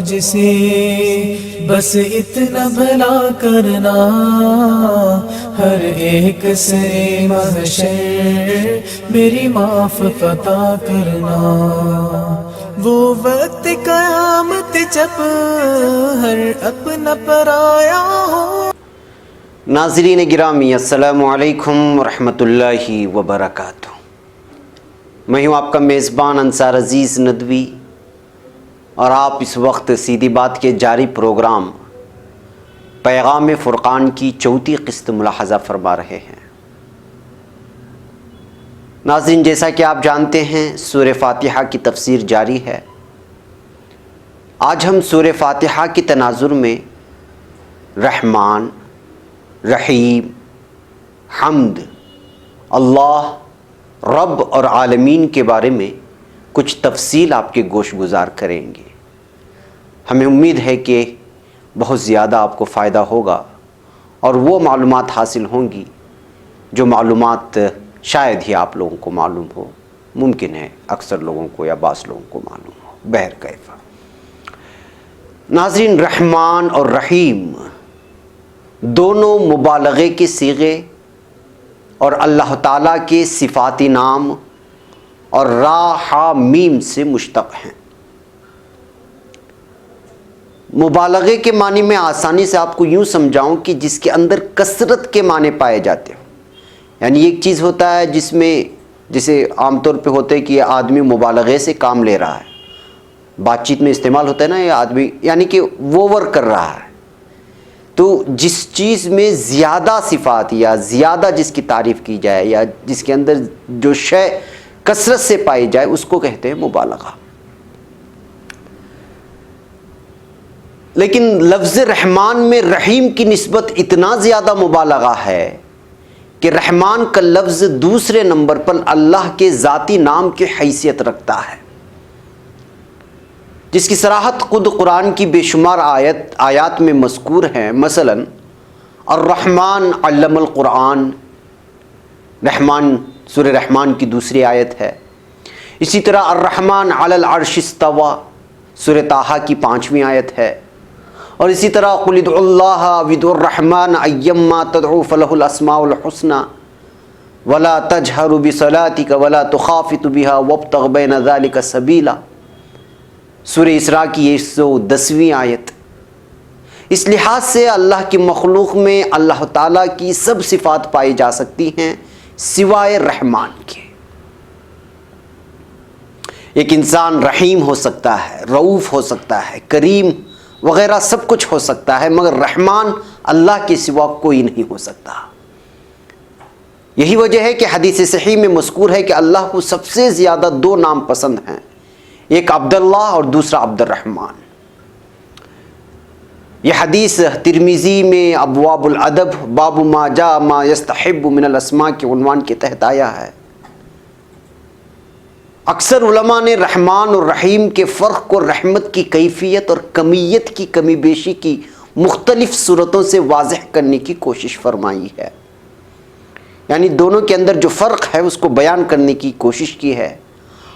مجھ سے بس اتنا بھلا کرنا، ہر ایک سے محشر میری معاف عطا کرنا، وہ وقت قیامت جب ہر اپنا پرایا ہو۔ ناظرین گرامی، السلام علیکم ورحمۃ اللہ وبرکاتہ۔ میں ہوں آپ کا میزبان انصار عزیز ندوی، اور آپ اس وقت سیدھی بات کے جاری پروگرام پیغام فرقان کی چوتھی قسط ملاحظہ فرما رہے ہیں۔ ناظرین، جیسا کہ آپ جانتے ہیں سورہ فاتحہ کی تفسیر جاری ہے۔ آج ہم سورہ فاتحہ کی تناظر میں رحمان، رحیم، حمد، اللہ، رب اور عالمین کے بارے میں کچھ تفصیل آپ کے گوش گزار کریں گے۔ ہمیں امید ہے کہ بہت زیادہ آپ کو فائدہ ہوگا اور وہ معلومات حاصل ہوں گی جو معلومات شاید ہی آپ لوگوں کو معلوم ہو، ممکن ہے اکثر لوگوں کو یا بعض لوگوں کو معلوم ہو۔ بہرکیف ناظرین، رحمان اور رحیم دونوں مبالغے کے صیغے اور اللہ تعالیٰ کے صفاتی نام اور را حا میم سے مشتق ہیں۔ مبالغے کے معنی میں آسانی سے آپ کو یوں سمجھاؤں کہ جس کے اندر کثرت کے معنی پائے جاتے ہیں، یعنی ایک چیز ہوتا ہے جس میں جسے عام طور پہ ہوتا ہے کہ یہ آدمی مبالغے سے کام لے رہا ہے، بات چیت میں استعمال ہوتا ہے نا، یہ آدمی یعنی کہ اوور کر رہا ہے۔ تو جس چیز میں زیادہ صفات یا زیادہ جس کی تعریف کی جائے یا جس کے اندر جو شے کثرت سے پائی جائے اس کو کہتے ہیں مبالغہ۔ لیکن لفظ رحمان میں رحیم کی نسبت اتنا زیادہ مبالغہ ہے کہ رحمان کا لفظ دوسرے نمبر پر اللہ کے ذاتی نام کی حیثیت رکھتا ہے، جس کی صراحت خود قرآن کی بے شمار آیات میں مذکور ہیں۔ مثلا الرحمن علم القرآن، رحمان سورہ رحمان کی دوسری آیت ہے۔ اسی طرح الرحمن علی العرش استوى سورہ طٰہٰ کی 5ویں آیت ہے، اور اسی طرح قل ادعوا اللہ وادعوا الرحمن ایما تدعوا فلہ الاسماء الحسنى ولا تجہر بصلاتک ولا تخافت بها وابتغ بین ذلک سبیلا سورہ اسراء کی 110ویں آیت۔ اس لحاظ سے اللہ کی مخلوق میں اللہ تعالیٰ کی سب صفات پائی جا سکتی ہیں سوائے رحمان کے۔ ایک انسان رحیم ہو سکتا ہے، رؤوف ہو سکتا ہے، کریم وغیرہ سب کچھ ہو سکتا ہے، مگر رحمان اللہ کے سوا کوئی نہیں ہو سکتا۔ یہی وجہ ہے کہ حدیث صحیح میں مذکور ہے کہ اللہ کو سب سے زیادہ 2 نام پسند ہیں، ایک عبداللہ اور دوسرا عبد الرحمن۔ یہ حدیث ترمذی میں ابواب الادب باب ما جاء ما یستحب من الاسماء کے عنوان کے تحت آیا ہے۔ اکثر علماء نے رحمان اور رحیم کے فرق کو رحمت کی کیفیت اور کمیت کی کمی بیشی کی مختلف صورتوں سے واضح کرنے کی کوشش فرمائی ہے، یعنی دونوں کے اندر جو فرق ہے اس کو بیان کرنے کی کوشش کی ہے۔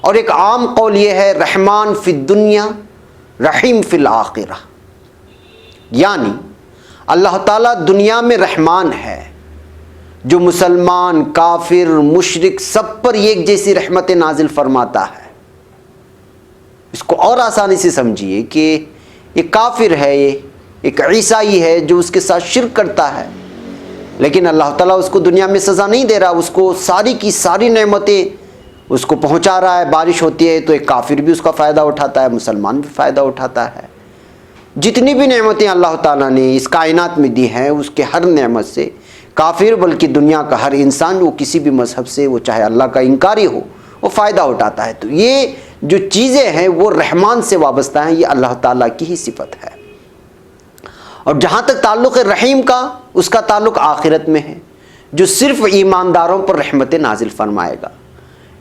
اور ایک عام قول یہ ہے رحمان فی الدنیا رحیم فی الآخرہ، یعنی اللہ تعالیٰ دنیا میں رحمان ہے، جو مسلمان، کافر، مشرک سب پر ایک جیسی رحمت نازل فرماتا ہے۔ اس کو اور آسانی سے سمجھیے کہ ایک کافر ہے، ایک عیسائی ہے جو اس کے ساتھ شرک کرتا ہے، لیکن اللہ تعالیٰ اس کو دنیا میں سزا نہیں دے رہا، اس کو ساری کی ساری نعمتیں اس کو پہنچا رہا ہے۔ بارش ہوتی ہے تو ایک کافر بھی اس کا فائدہ اٹھاتا ہے، مسلمان بھی فائدہ اٹھاتا ہے۔ جتنی بھی نعمتیں اللہ تعالیٰ نے اس کائنات میں دی ہیں، اس کے ہر نعمت سے کافر بلکہ دنیا کا ہر انسان، وہ کسی بھی مذہب سے، وہ چاہے اللہ کا انکاری ہو، وہ فائدہ اٹھاتا ہے۔ تو یہ جو چیزیں ہیں وہ رحمان سے وابستہ ہیں، یہ اللہ تعالیٰ کی ہی صفت ہے۔ اور جہاں تک تعلق رحیم کا، اس کا تعلق آخرت میں ہے، جو صرف ایمانداروں پر رحمت نازل فرمائے گا۔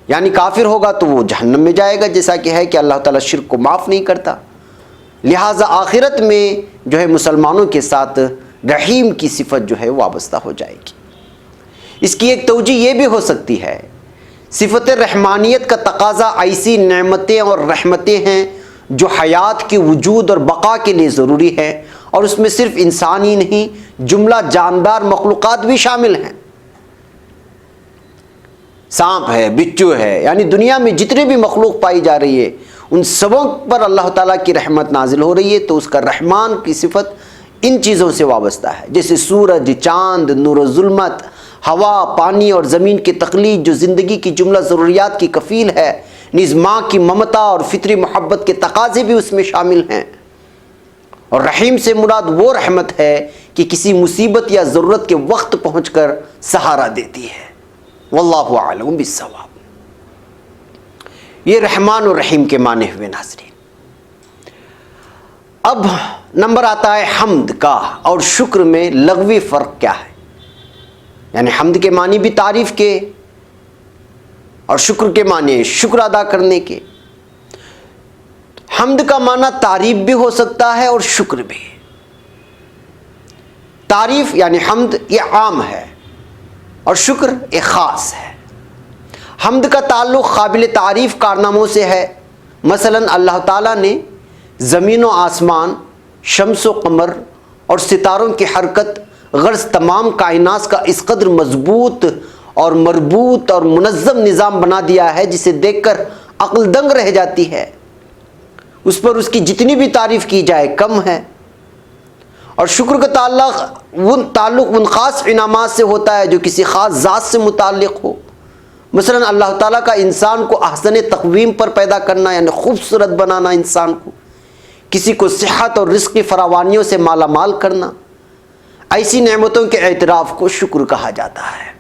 یعنی کافر ہوگا تو وہ جہنم میں جائے گا، جیسا کہ ہے کہ اللہ تعالیٰ شرک کو معاف نہیں کرتا۔ لہٰذا آخرت میں جو ہے مسلمانوں کے ساتھ رحیم کی صفت جو ہے وابستہ ہو جائے گی۔ اس کی ایک توجہ یہ بھی ہو سکتی ہے، صفت رحمانیت کا تقاضا ایسی نعمتیں اور رحمتیں ہیں جو حیات کی وجود اور بقا کے لیے ضروری ہے، اور اس میں صرف انسان ہی نہیں، جملہ جاندار مخلوقات بھی شامل ہیں۔ سانپ ہے، بچو ہے، یعنی دنیا میں جتنے بھی مخلوق پائی جا رہی ہے ان سبوں پر اللہ تعالیٰ کی رحمت نازل ہو رہی ہے، تو اس کا رحمان کی صفت ان چیزوں سے وابستہ ہے، جیسے سورج، چاند، نور و ظلمت، ہوا، پانی اور زمین کی تخلیق جو زندگی کی جملہ ضروریات کی کفیل ہے، نیز ماں کی ممتا اور فطری محبت کے تقاضے بھی اس میں شامل ہیں۔ اور رحیم سے مراد وہ رحمت ہے کہ کسی مصیبت یا ضرورت کے وقت پہنچ کر سہارا دیتی ہے۔ واللہ اعلم بالصواب۔ یہ رحمان اور رحیم کے معنی ہوئے ناظرین۔ اب نمبر آتا ہے حمد کا، اور شکر میں لغوی فرق کیا ہے؟ یعنی حمد کے معنی بھی تعریف کے، اور شکر کے معنی شکر ادا کرنے کے۔ حمد کا معنی تعریف بھی ہو سکتا ہے اور شکر بھی۔ تعریف یعنی حمد یہ عام ہے، اور شکر ایک خاص ہے۔ حمد کا تعلق قابل تعریف کارناموں سے ہے، مثلا اللہ تعالیٰ نے زمین و آسمان، شمس و قمر اور ستاروں کی حرکت، غرض تمام کائنات کا اس قدر مضبوط اور مربوط اور منظم نظام بنا دیا ہے جسے دیکھ کر عقل دنگ رہ جاتی ہے۔ اس پر اس کی جتنی بھی تعریف کی جائے کم ہے۔ اور شکر کا تعلق ان خاص انعامات سے ہوتا ہے جو کسی خاص ذات سے متعلق ہو، مثلا اللہ تعالیٰ کا انسان کو احسن تقویم پر پیدا کرنا، یعنی خوبصورت بنانا انسان کو، کسی کو صحت اور رزق کی فراوانیوں سے مالا مال کرنا، ایسی نعمتوں کے اعتراف کو شکر کہا جاتا ہے۔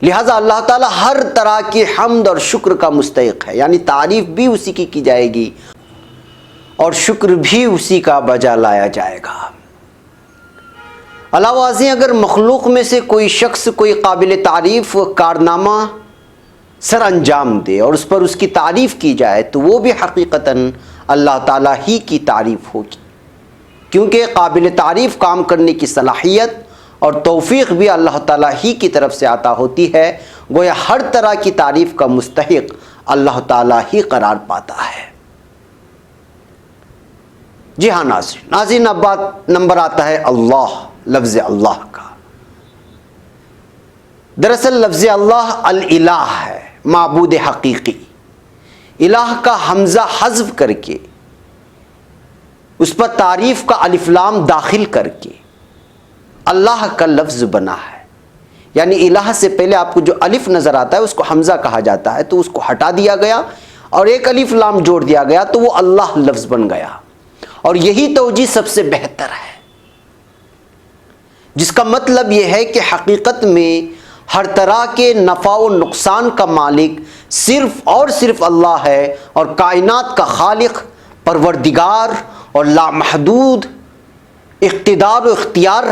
لہذا اللہ تعالیٰ ہر طرح کی حمد اور شکر کا مستحق ہے، یعنی تعریف بھی اسی کی جائے گی اور شکر بھی اسی کا بجا لایا جائے گا۔ علاوہ ازیں اگر مخلوق میں سے کوئی شخص کوئی قابل تعریف کارنامہ سر انجام دے اور اس پر اس کی تعریف کی جائے تو وہ بھی حقیقتاً اللہ تعالیٰ ہی کی تعریف ہوگی، کیونکہ قابل تعریف کام کرنے کی صلاحیت اور توفیق بھی اللہ تعالیٰ ہی کی طرف سے عطا ہوتی ہے، گویا ہر طرح کی تعریف کا مستحق اللہ تعالیٰ ہی قرار پاتا ہے۔ جی ہاں ناظرین، اب بات نمبر آتا ہے اللہ، لفظ اللہ کا۔ دراصل لفظ اللہ الالہ ہے، معبود حقیقی۔ الہ کا حمزہ حذف کر کے اس پر تعریف کا الف لام داخل کر کے اللہ کا لفظ بنا ہے، یعنی الہ سے پہلے آپ کو جو الف نظر آتا ہے اس کو حمزہ کہا جاتا ہے، تو اس کو ہٹا دیا گیا اور ایک الف لام جوڑ دیا گیا تو وہ اللہ لفظ بن گیا، اور یہی توجیہ سب سے بہتر ہے، جس کا مطلب یہ ہے کہ حقیقت میں ہر طرح کے نفع و نقصان کا مالک صرف اور صرف اللہ ہے، اور کائنات کا خالق، پروردگار اور لامحدود اقتدار و اختیار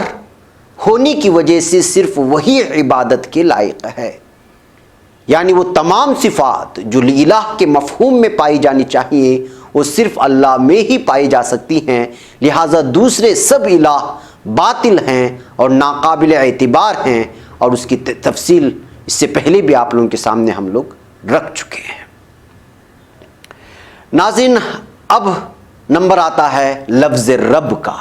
ہونے کی وجہ سے صرف وہی عبادت کے لائق ہے، یعنی وہ تمام صفات جو الہ کے مفہوم میں پائی جانی چاہیے وہ صرف اللہ میں ہی پائی جا سکتی ہیں، لہٰذا دوسرے سب الہ باطل ہیں اور ناقابل اعتبار ہیں، اور اس کی تفصیل اس سے پہلے بھی آپ لوگوں کے سامنے ہم لوگ رکھ چکے ہیں۔ ناظرین، اب نمبر آتا ہے لفظ رب کا۔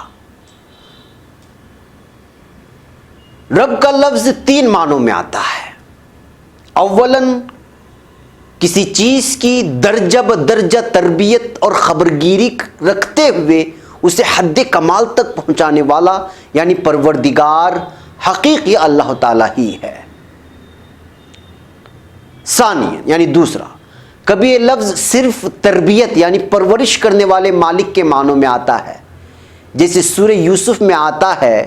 رب کا لفظ تین معنوں میں آتا ہے۔ اولاً کسی چیز کی درجہ بدرجہ تربیت اور خبرگیری رکھتے ہوئے اسے حد کمال تک پہنچانے والا، یعنی پروردگار حقیقی اللہ تعالیٰ ہی ہے۔ ثانیاً یعنی دوسرا، کبھی یہ لفظ صرف تربیت یعنی پرورش کرنے والے مالک کے معنوں میں آتا ہے، جیسے سورہ یوسف میں آتا ہے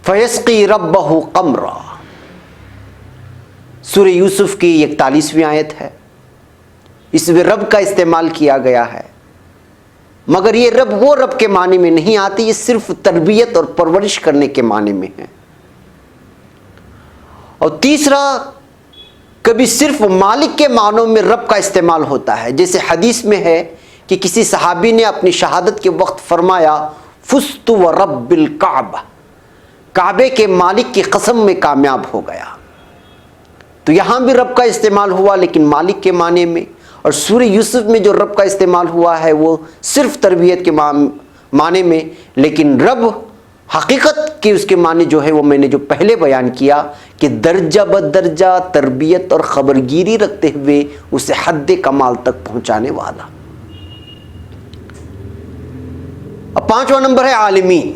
فَيَسْقِي رَبَّهُ قَمْرًا، سورہ یوسف کی 41ویں آیت ہے، اس میں رب کا استعمال کیا گیا ہے، مگر یہ رب وہ رب کے معنی میں نہیں آتی، یہ صرف تربیت اور پرورش کرنے کے معنی میں ہے۔ اور تیسرا، کبھی صرف مالک کے معنوں میں رب کا استعمال ہوتا ہے، جیسے حدیث میں ہے کہ کسی صحابی نے اپنی شہادت کے وقت فرمایا فزت ورب الکعبہ، کعبے کے مالک کی قسم میں کامیاب ہو گیا، تو یہاں بھی رب کا استعمال ہوا لیکن مالک کے معنی میں، اور سورہ یوسف میں جو رب کا استعمال ہوا ہے وہ صرف تربیت کے معنی میں، لیکن رب حقیقت کے اس کے معنی جو ہے وہ میں نے جو پہلے بیان کیا کہ درجہ بدرجہ تربیت اور خبرگیری رکھتے ہوئے اسے حد کمال تک پہنچانے والا۔ اب 5واں نمبر ہے عالمین۔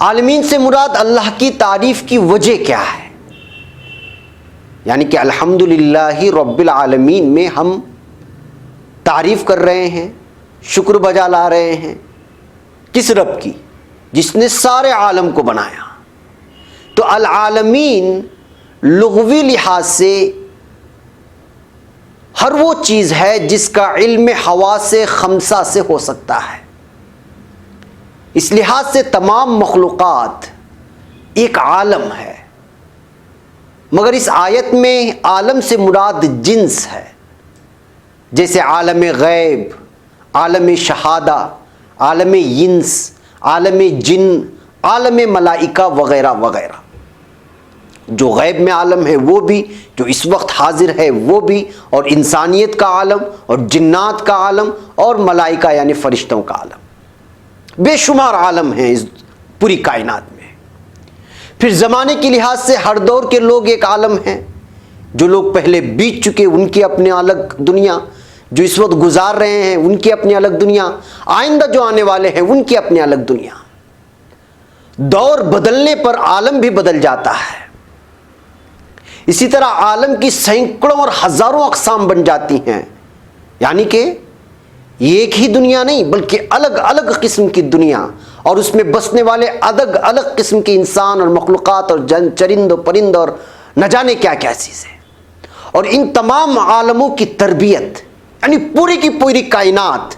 عالمین سے مراد اللہ کی تعریف کی وجہ کیا ہے؟ یعنی کہ الحمدللہ رب العالمین میں ہم تعریف کر رہے ہیں، شکر بجا لا رہے ہیں کس رب کی؟ جس نے سارے عالم کو بنایا۔ تو العالمین لغوی لحاظ سے ہر وہ چیز ہے جس کا علم حواس خمسہ سے ہو سکتا ہے۔ اس لحاظ سے تمام مخلوقات ایک عالم ہے، مگر اس آیت میں عالم سے مراد جنس ہے، جیسے عالم غیب، عالم شہادہ، عالم انس، عالم جن، عالم ملائکہ وغیرہ وغیرہ۔ جو غیب میں عالم ہے وہ بھی، جو اس وقت حاضر ہے وہ بھی، اور انسانیت کا عالم اور جنات کا عالم اور ملائکہ یعنی فرشتوں کا عالم، بے شمار عالم ہیں اس پوری کائنات میں۔ پھر زمانے کے لحاظ سے ہر دور کے لوگ ایک عالم ہیں، جو لوگ پہلے بیت چکے ان کی اپنے الگ دنیا، جو اس وقت گزار رہے ہیں ان کی اپنی الگ دنیا، آئندہ جو آنے والے ہیں ان کی اپنی الگ دنیا۔ دور بدلنے پر عالم بھی بدل جاتا ہے۔ اسی طرح عالم کی سینکڑوں اور ہزاروں اقسام بن جاتی ہیں، یعنی کہ یہ ایک ہی دنیا نہیں بلکہ الگ الگ قسم کی دنیا، اور اس میں بسنے والے الگ الگ قسم کے انسان اور مخلوقات اور چرند و پرند اور نہ جانے کیا کیا چیزیں۔ اور ان تمام عالموں کی تربیت یعنی پوری کی پوری کائنات،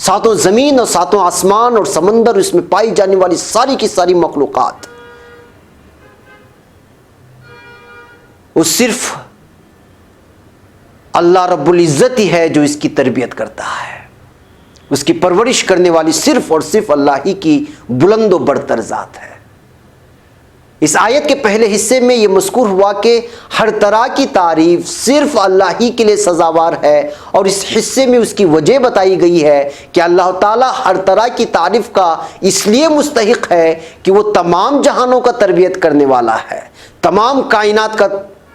ساتوں زمین اور ساتوں آسمان اور سمندر، اس میں پائی جانے والی ساری کی ساری مخلوقات، وہ صرف اللہ رب العزت ہی ہے جو اس کی تربیت کرتا ہے۔ اس کی پرورش کرنے والی صرف اور صرف اللہ ہی کی بلند و برتر ذات ہے۔ اس آیت کے پہلے حصے میں یہ مذکور ہوا کہ ہر طرح کی تعریف صرف اللہ ہی کے لیے سزاوار ہے، اور اس حصے میں اس کی وجہ بتائی گئی ہے کہ اللہ تعالیٰ ہر طرح کی تعریف کا اس لیے مستحق ہے کہ وہ تمام جہانوں کا تربیت کرنے والا ہے، تمام کائنات کا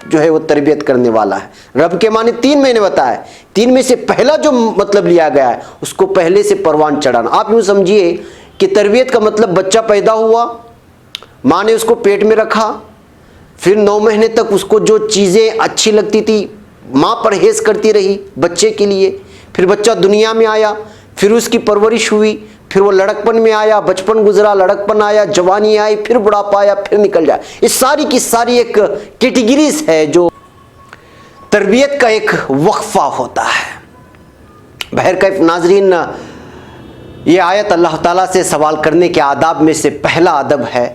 جو ہے وہ تربیت کرنے والا ہے۔ رب کے معنی 3 میں نے بتایا، 3 میں سے پہلا جو مطلب لیا گیا ہے اس کو پہلے سے پروان چڑھانا۔ آپ یوں سمجھیے کہ تربیت کا مطلب بچہ پیدا ہوا، ماں نے اس کو پیٹ میں رکھا، پھر 9 مہینے تک اس کو جو چیزیں اچھی لگتی تھی ماں پرہیز کرتی رہی بچے کے لیے، پھر بچہ دنیا میں آیا، پھر اس کی پرورش ہوئی، پھر وہ لڑکپن میں آیا، بچپن گزرا، لڑکپن آیا، جوانی آئی، پھر بڑھاپا آیا، پھر نکل جائے۔ اس ساری کی ساری ایک کیٹیگریز ہے جو تربیت کا ایک وقفہ ہوتا ہے۔ بہرکیف ناظرین، یہ آیت اللہ تعالیٰ سے سوال کرنے کے آداب میں سے پہلا ادب ہے۔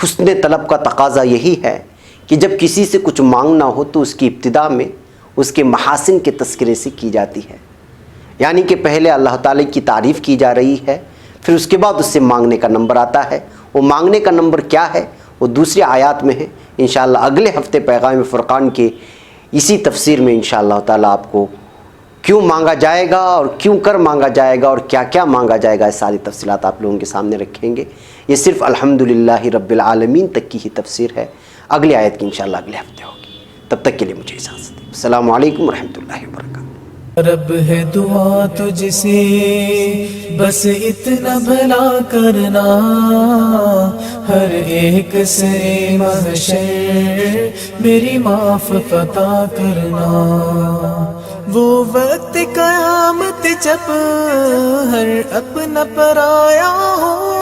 حسن طلب کا تقاضا یہی ہے کہ جب کسی سے کچھ مانگنا ہو تو اس کی ابتدا میں اس کے محاسن کے تذکرے سے کی جاتی ہے، یعنی کہ پہلے اللہ تعالیٰ کی تعریف کی جا رہی ہے، پھر اس کے بعد اس سے مانگنے کا نمبر آتا ہے۔ وہ مانگنے کا نمبر کیا ہے وہ دوسری آیات میں ہے۔ انشاءاللہ اگلے ہفتے پیغام فرقان کے اسی تفسیر میں انشاءاللہ تعالیٰ آپ کو کیوں مانگا جائے گا اور کیوں کر مانگا جائے گا اور کیا کیا مانگا جائے گا، یہ ساری تفصیلات آپ لوگوں کے سامنے رکھیں گے۔ یہ صرف الحمدللہ رب العالمین تک کی ہی تفسیر ہے، اگلی آیت کی انشاءاللہ اگلے ہفتے ہوگی۔ تب تک کے لیے مجھے اجازت دیں۔ السلام علیکم ورحمۃ اللہ وبرکاتہ۔ رب ہے دعا تجھ سے بس اتنا بھلا کرنا، ہر ایک سے محشر میری معاف عطا کرنا۔ وہ وقت قیامت جب ہر اپنا پرایا ہو،